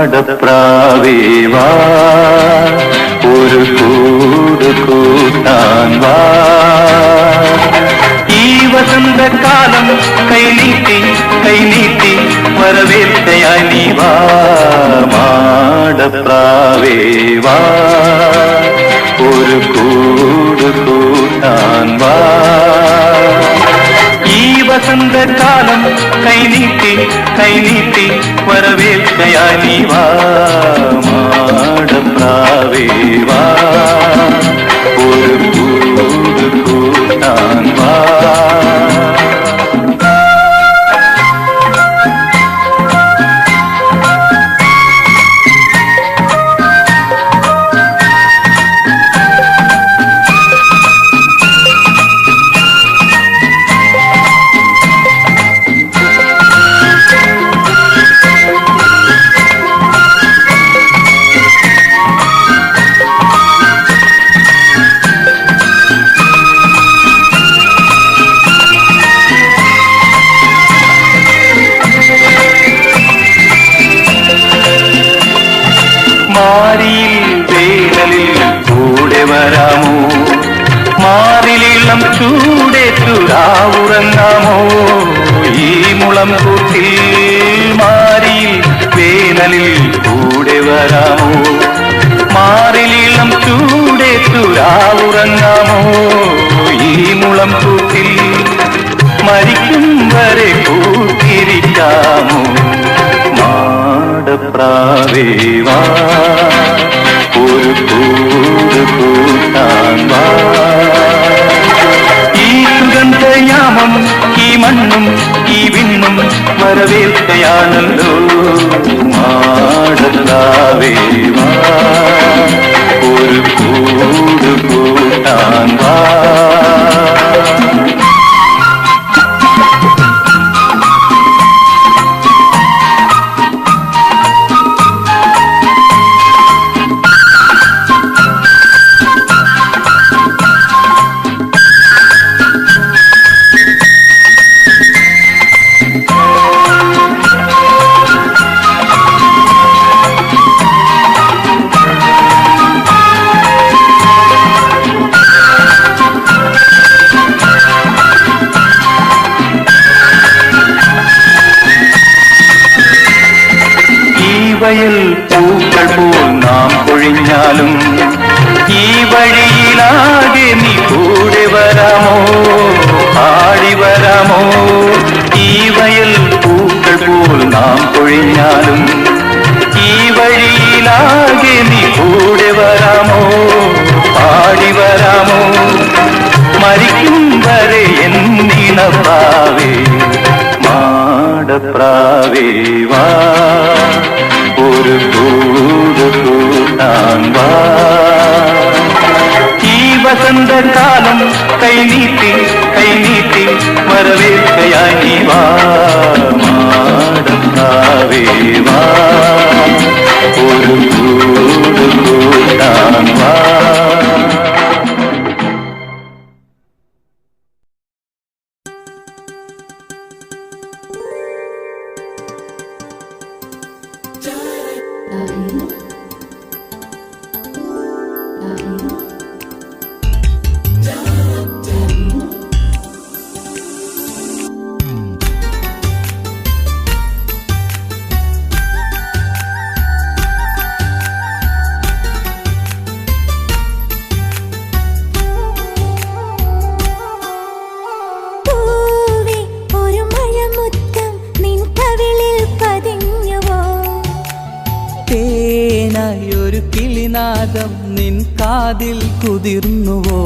മാടപ്രാവേവാ ഒരു കൂട് കൂട്ടാൻ വാ. ഈ വസന്തകാലം കൈനീട്ടി കൈനീട്ടി വരവേൽക്കയായി നീ വാ. മാടപ്രാവേവാ ഒരു കൂട് കൂട്ടാൻ വാ. ഈ വസന്തകാലം കൈനീട്ടി കൈനീട്ടി വരവേൽക്കയായി നീ വാ. മാടപ്രാവേവാ ഒരു കൂട് കൂട്ടാൻ വാ. മാരിയിൽ വേനലിൽ കൂടെ വരാമോ, മാറിലിളം ചൂടേറ്റുരാവുറങ്ങാമോ. ഈ മുളം കൂട്ടിൽ മാരിയിൽ വേനലിൽ കൂടെ വരാമോ, മാറിലിളം ചൂടേറ്റുരാവുറങ്ങാമോ. ഈ മുളം കൂട്ടിൽ മരിക്കും വരെ കൂട്ടിരിക്കാമോ. മാടപ്രാവേവാ ഒരു കൂട് കൂട്ടാൻ വാ. ഈ സുഗന്ധയാമം ഈ മണ്ണും ഈ വിണ്ണും വരവേൽക്കയാണല്ലോ. മാടപ്രാവേവാ ഒരു കൂട് കൂട്ടാൻ വാ. വയൽ പൂക്കൾ പോൽ നാം പൊഴിഞ്ഞാലും ഈ വഴിയിലാകെ നീ കൂടെ വരാമോ, പാടി വരാമോ. ഈ വയൽ പൂക്കൾ പോൽ നാം പൊഴിഞ്ഞാലും ഈ വഴിയിലാകെ നീ കൂടെ വരാമോ, പാടി വരാമോ. മരിക്കും വരെ എന്നിണപ്രാവേ മാടപ്രാവേവാ ഒരു കൂട് കൂട്ടാൻ വാ. ഈ വസന്തകാലം കൈനീട്ടി കൈനീട്ടി വരവേൽക്കയായി നീ വാ. മാടപ്രാവേവാ ഒരു കൂട് കൂട്ടാൻ വാ. തേനായൊരു കിളിനാദം നിൻ കാതിൽ കുതിർന്നുവോ.